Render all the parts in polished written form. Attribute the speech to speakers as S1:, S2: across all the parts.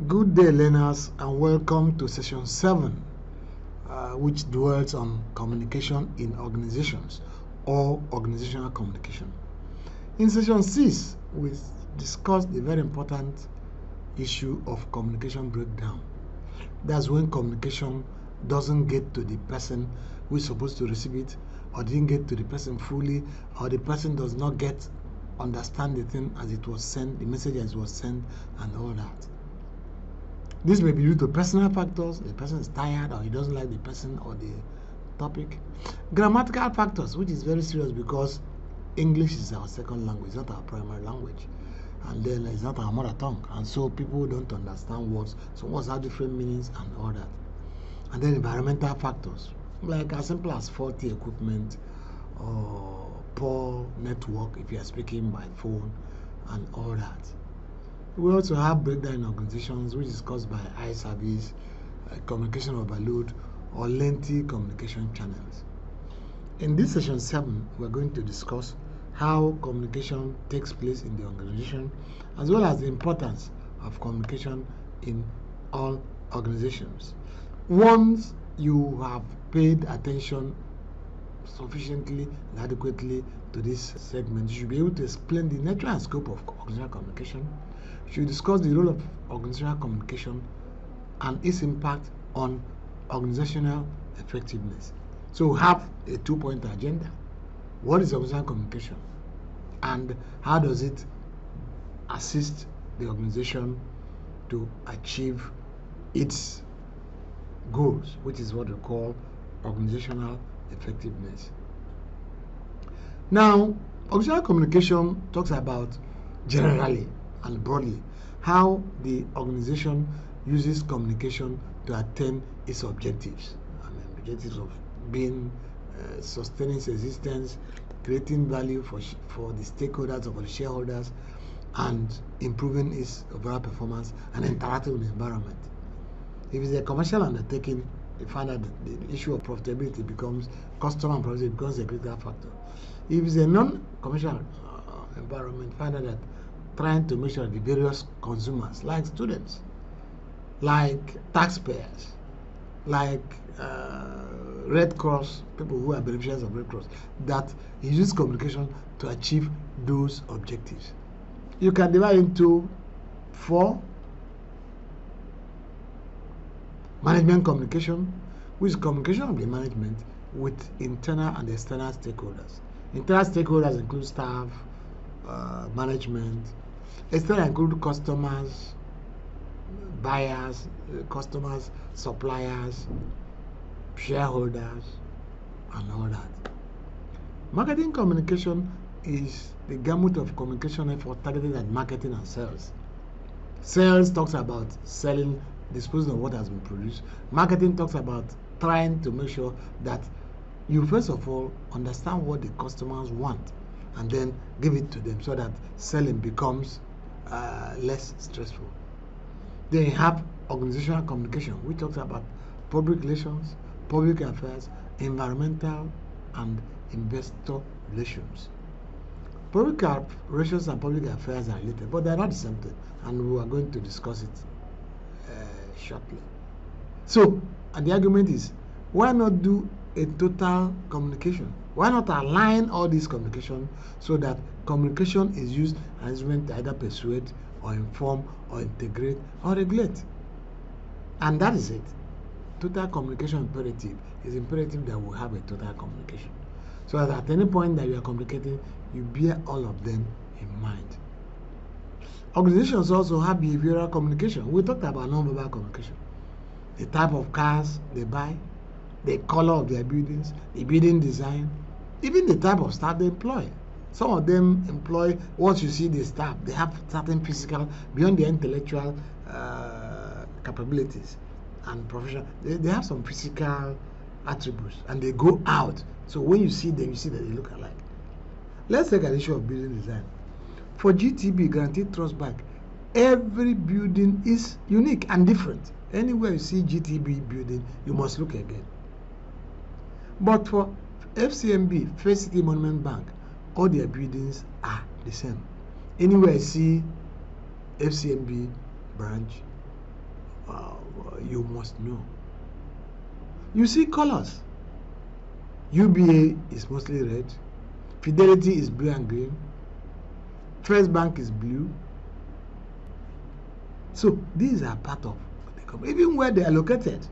S1: Good day, learners, and welcome to session 7, which dwells on communication in organizations or organizational communication. In session 6, we discussed the very important issue of communication breakdown. That's when communication doesn't get to the person who is supposed to receive it, or didn't get to the person fully, or the person does not understand the thing as it was sent, the message as it was sent, and all that. This may be due to personal factors. The person is tired, or he doesn't like the person or the topic. Grammatical factors, which is very serious because English is our second language, not our primary language. And then it's not our mother tongue. And so people don't understand words. So words have different meanings and all that. And then environmental factors, like as simple as faulty equipment or poor network if you are speaking by phone and all that. We also have breakdown in organizations, which is caused by eye service, communication overload, or lengthy communication channels. In this session 7, we're going to discuss how communication takes place in the organization, as well as the importance of communication in all organizations. Once you have paid attention sufficiently and adequately to this segment, you should be able to explain the nature and scope of organizational communication. You should discuss the role of organizational communication and its impact on organizational effectiveness. So we have a 2-point agenda. What is organizational communication? And how does it assist the organization to achieve its goals, which is what we call organizational effectiveness. Now, organizational communication talks about generally and broadly how the organization uses communication to attain its objectives. Objectives of being sustaining its existence, creating value for the stakeholders or for the shareholders, and improving its overall performance and interacting with the environment. If it's a commercial undertaking, you find that the issue of profitability becomes customer and profitability becomes a critical factor. If it's a non-commercial environment, find out that trying to make sure the various consumers, like students, like taxpayers, like Red Cross, people who are beneficiaries of Red Cross, that he uses communication to achieve those objectives. You can divide into 4. Management communication, which is communication of the management with internal and external stakeholders. Internal stakeholders include staff, management. External include customers, buyers, suppliers, shareholders, and all that. Marketing communication is the gamut of communication effort targeted at marketing and sales. Sales talks about selling, disposing of what has been produced. Marketing talks about trying to make sure that you first of all understand what the customers want and then give it to them so that selling becomes less stressful. Then you have organizational communication, which talks about public relations, public affairs, environmental, and investor relations. Public relations and public affairs are related, but they are not the same thing, and we are going to discuss it shortly. So, and the argument is, why not do a total communication? Why not align all this communication so that communication is used as meant to either persuade or inform or integrate or regulate? And that is it. Total communication imperative is imperative that we have a total communication. So that at any point that you are communicating, you bear all of them in mind. Organizations also have behavioral communication. We talked about non-verbal communication. The type of cars they buy, the color of their buildings, the building design, even the type of staff they employ. Some of them employ, once you see the staff, they have certain physical, beyond their intellectual capabilities and professional, they have some physical attributes and they go out. So when you see them, you see that they look alike. Let's take an issue of building design. For GTB, Guaranteed Trust Bank, every building is unique and different. Anywhere you see GTB building, you must look again. But for FCMB, First City Monument Bank, all their buildings are the same. Anywhere you see FCMB branch, you must know. You see colors. UBA is mostly red. Fidelity is blue and green. First Bank is blue. So these are part of even where they are located.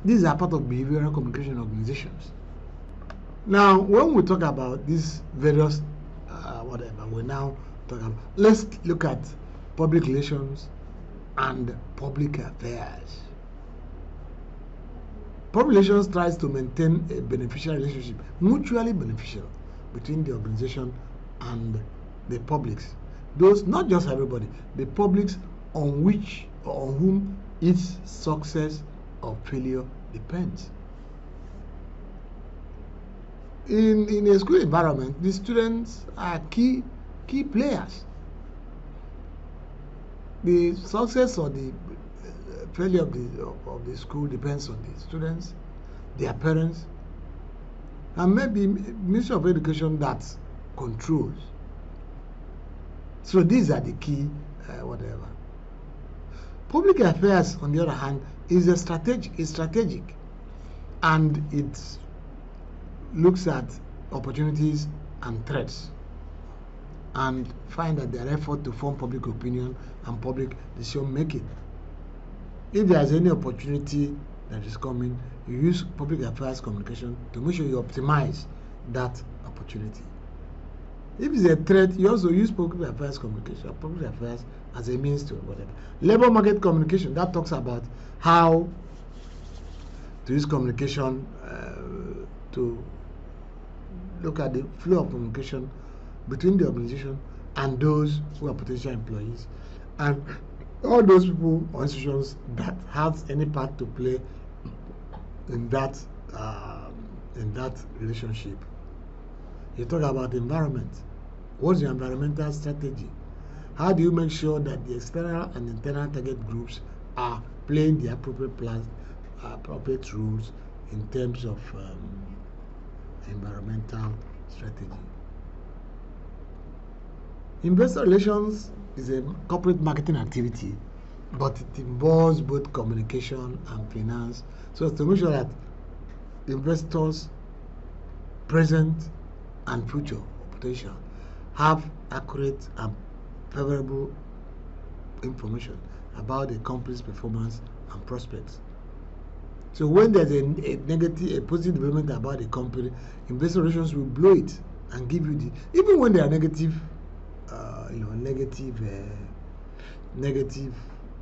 S1: These are part of behavioral communication organizations. Now, when we talk about these various whatever, we now talk about. Let's look at public relations and public affairs. Public relations tries to maintain a beneficial relationship, mutually beneficial, between the organization and the publics. Those, not just everybody, the publics on which or on whom its success or failure depends. In a school environment, the students are key players. The success or the failure of the school depends on the students, their parents, and maybe Ministry of Education that controls. So these are the key whatever. Public affairs, on the other hand, is strategic, and it looks at opportunities and threats, and find that their effort to form public opinion and public decision making. If there is any opportunity that is coming, you use public affairs communication to make sure you optimize that opportunity. If it's a threat, you also use public affairs communication, public affairs as a means to whatever. Labor market communication, that talks about how to use communication to look at the flow of communication between the organization and those who are potential employees, and all those people or institutions that have any part to play in that relationship. You talk about environment. What's your environmental strategy? How do you make sure that the external and internal target groups are playing the appropriate rules in terms of environmental strategy? Investor relations is a corporate marketing activity, but it involves both communication and finance, so as to make sure that investors, present and future potential, have accurate and favorable information about the company's performance and prospects. So when there's a positive development about the company, investor relations will blow it and give you even when there are negative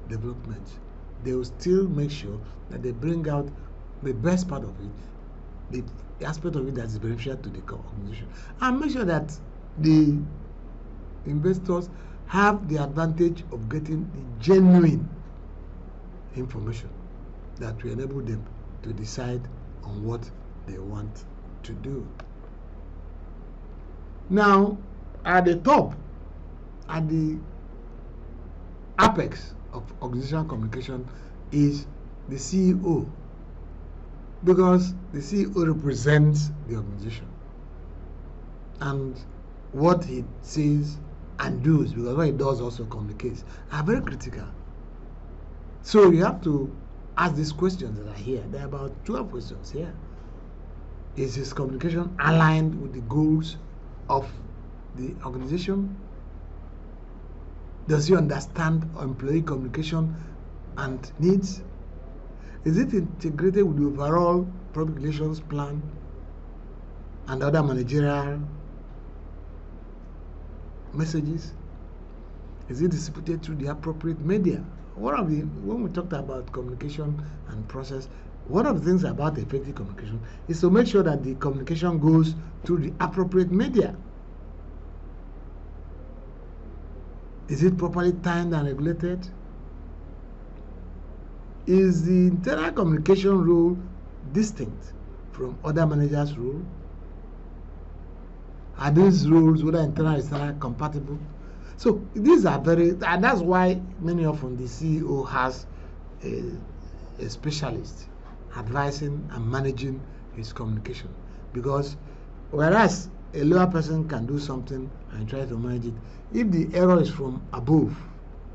S1: developments, they will still make sure that they bring out the best part of it, the aspect of it that is beneficial to the organization, and make sure that the investors have the advantage of getting the genuine information that will enable them to decide on what they want to do. Now, at the top, at the apex of organizational communication is the CEO, because the CEO represents the organization, and what he says and does, because what he does also communicates, are very critical. So you have to ask these questions that are here. There are about 12 questions here. Is his communication aligned with the goals of the organization? Does he understand employee communication and needs? Is it integrated with the overall public relations plan and other managerial messages? Is it distributed through the appropriate media? When we talked about communication and process, one of the things about effective communication is to make sure that the communication goes through the appropriate media. Is it properly timed and regulated? Is the internal communication role distinct from other managers' role? Are these rules, whether internal or external, compatible? So these are and that's why many often the CEO has a specialist advising and managing his communication, because whereas a lower person can do something and try to manage it, if the error is from above,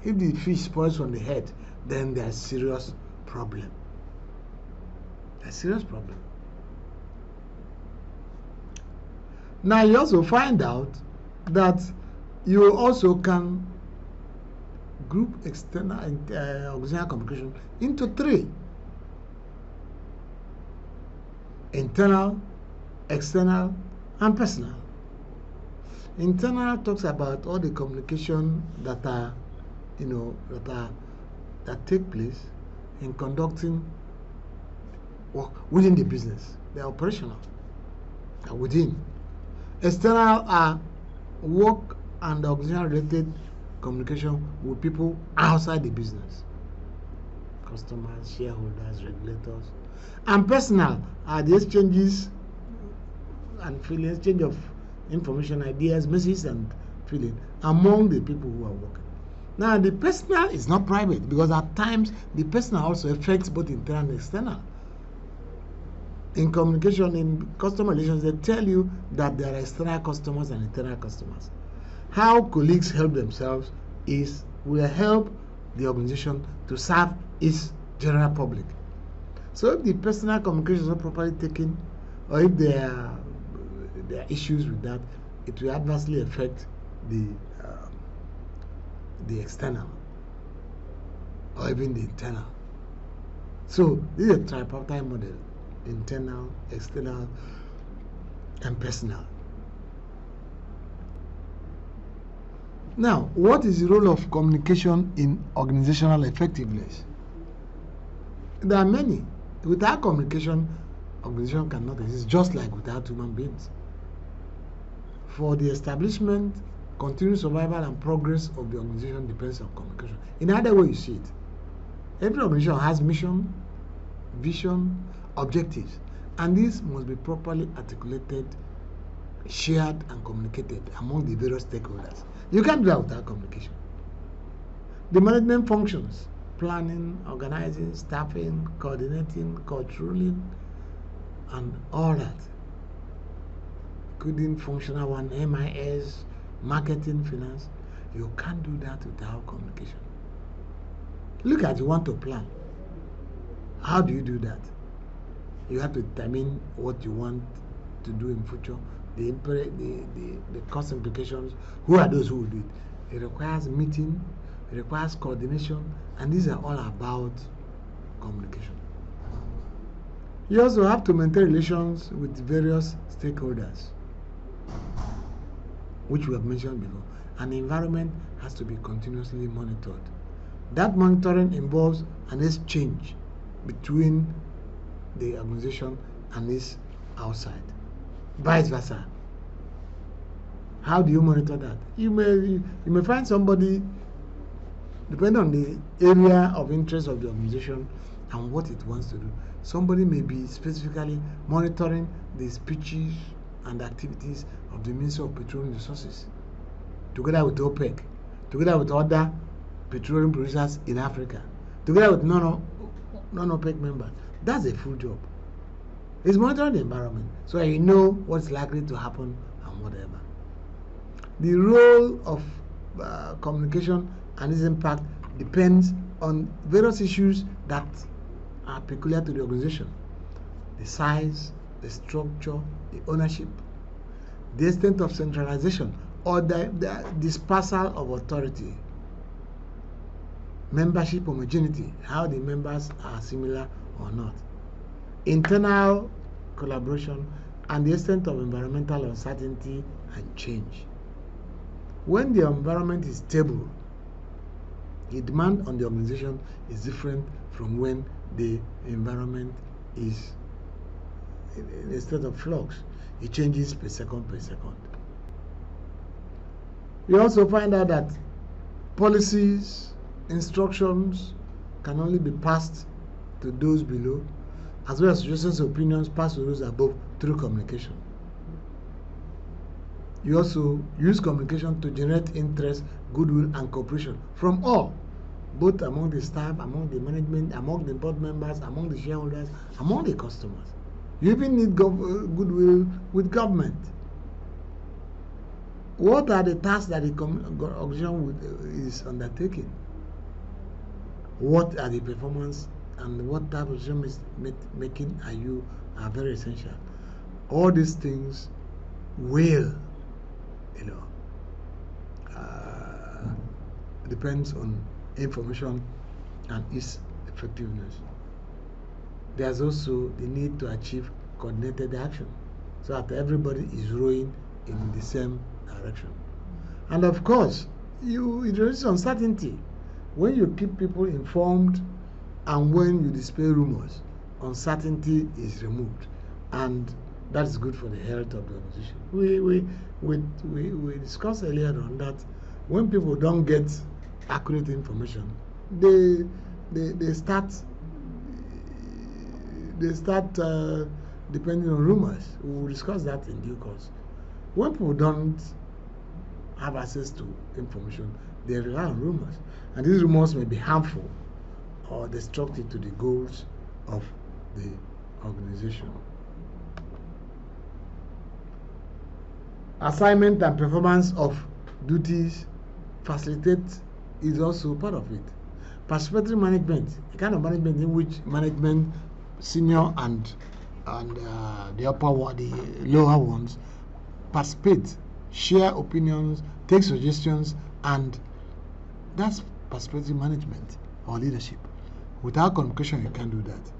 S1: If the fish spoils from the head, then there's serious problem. A serious problem. Now you also find out that you also can group external organizational communication into three: internal, external, and personal. Internal talks about all the communication that are, that take place in conducting work within the business. They are operational. They are within. External are work and organizational related communication with people outside the business, customers, shareholders, regulators. And personal are the exchanges and feelings, exchange of information, ideas, messages, and feeling among the people who are working. Now, the personal is not private, because at times the personal also affects both internal and external. In communication, in customer relations, they tell you that there are external customers and internal customers. How colleagues help themselves will help the organization to serve its general public. So if the personal communication is not properly taken, or if there are issues with that, it will adversely affect the external or even the internal. So this is a tripartite model: internal, external, and personal. Now, what is the role of communication in organizational effectiveness? There are many. Without communication, organization cannot exist, just like without human beings. For the establishment, continued survival, and progress of the organization depends on communication. In either way you see it, every organization has mission, vision, objectives, and these must be properly articulated, shared, and communicated among the various stakeholders. You can't do that without communication. The management functions: planning, organizing, staffing, coordinating, controlling, and all that. Including functional one, MIS, marketing, finance. You can't do that without communication. Look at, you want to plan. How do you do that? You have to determine what you want to do in future, the cost implications, who are those who will do it. It requires meeting, it requires coordination, and these are all about communication. You also have to maintain relations with various stakeholders, which we have mentioned before. And the environment has to be continuously monitored. That monitoring involves an exchange between the organization and its outside, vice versa. How do you monitor that? You may find somebody, depending on the area of interest of the organization and what it wants to do. Somebody may be specifically monitoring the speeches and activities of the Ministry of Petroleum Resources, together with OPEC, together with other petroleum producers in Africa, together with non-OPEC members. That's a full job. It's monitoring the environment, so you know what's likely to happen and whatever. The role of communication and its impact depends on various issues that are peculiar to the organization: the size, the structure, the ownership, the extent of centralization or the dispersal of authority, membership homogeneity, how the members are similar or not, internal collaboration, and the extent of environmental uncertainty and change. When the environment is stable, the demand on the organization is different from when the environment is in a state of flux. It changes per second. You also find out that policies, instructions can only be passed to those below, as well as suggestions and opinions passed to those above through communication. You also use communication to generate interest, goodwill, and cooperation from all, both among the staff, among the management, among the board members, among the shareholders, among the customers. You even need goodwill with government. What are the tasks that the organization is undertaking? what are the performance and what type of decision making are very essential. All these things will, depends on information and its effectiveness. There's also the need to achieve coordinated action so that everybody is rowing in the same direction. And of course, it reduces uncertainty. When you keep people informed and when you display rumors, uncertainty is removed, and that is good for the health of the organization. We discussed earlier on that when people don't get accurate information, they start depending on rumors. We will discuss that in due course. When people don't have access to information, they rely on rumors, and these rumors may be harmful or destructive to the goals of the organization. Assignment and performance of duties facilitate is also part of it. Participatory management, a kind of management in which management, senior and the lower ones participate, share opinions, take suggestions, and that's participatory management or leadership. Without communication, you can't do that.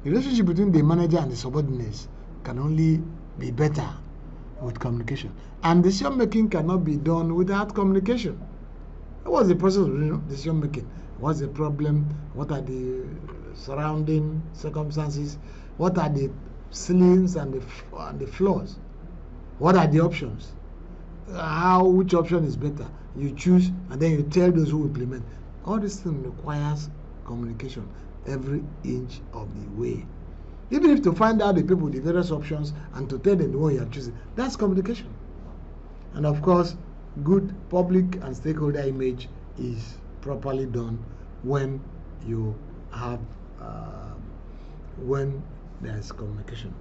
S1: The relationship between the manager and the subordinates can only be better with communication, and decision making cannot be done without communication. What's the process of decision making? What's the problem? What are the surrounding circumstances? What are the ceilings and the floors? What are the options? Which option is better? You choose, and then you tell those who implement. All this thing requires communication every inch of the way. Even if to find out the people the various options and to tell them the one you are choosing, that's communication. And of course, good public and stakeholder image is properly done when you have when there's communication.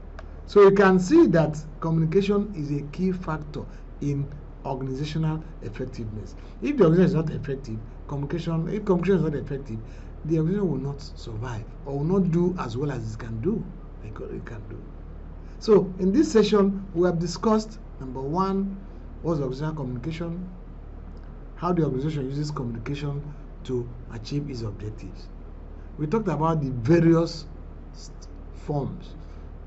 S1: So you can see that communication is a key factor in organizational effectiveness. If the organization is not effective, if communication is not effective, the organization will not survive or will not do as well as it can do. So in this session, we have discussed number one, what's organizational communication, how the organization uses communication to achieve its objectives. We talked about the various forms: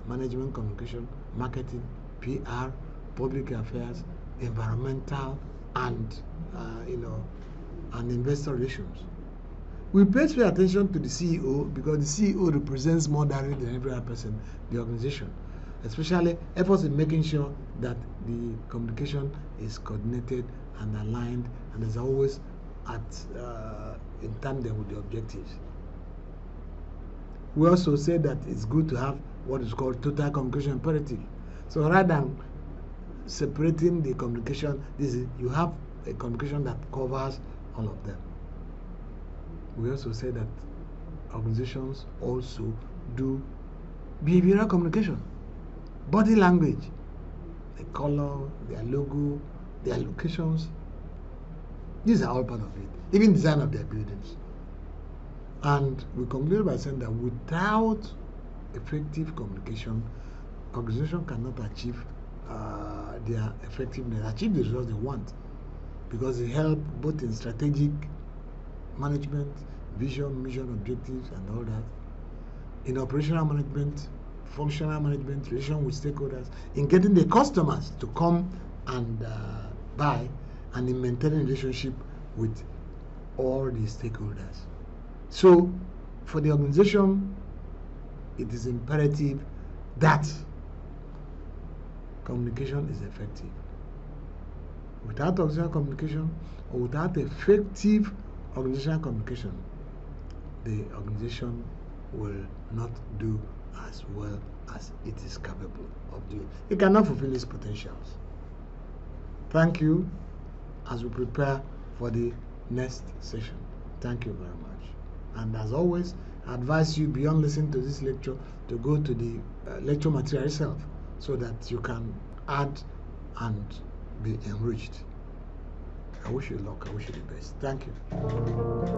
S1: management communication, marketing, PR, public affairs, environmental, and and investor relations. We pay special attention to the CEO because the CEO represents more directly than every other person in the organization, especially efforts in making sure that the communication is coordinated and aligned and is always in tandem with the objectives. We also say that it's good to have what is called total communication imperative. So rather than separating the communication, you have a communication that covers all of them. We also say that organizations also do behavioral communication, body language, the color, their logo, their locations. These are all part of it, even design of their buildings. And we conclude by saying that without effective communication, organization cannot achieve their effectiveness, achieve the results they want, because they help both in strategic management, vision, mission, objectives, and all that, in operational management, functional management, relation with stakeholders, in getting the customers to come and buy, and in maintaining relationship with all the stakeholders. So for the organization, it is imperative that communication is effective. Without organizational communication, or without effective organizational communication, the organization will not do as well as it is capable of doing. It cannot fulfill its potentials. Thank you as we prepare for the next session. Thank you very much. And as always, I advise you, beyond listening to this lecture, to go to the lecture material itself so that you can add and be enriched. I wish you luck. I wish you the best. Thank you.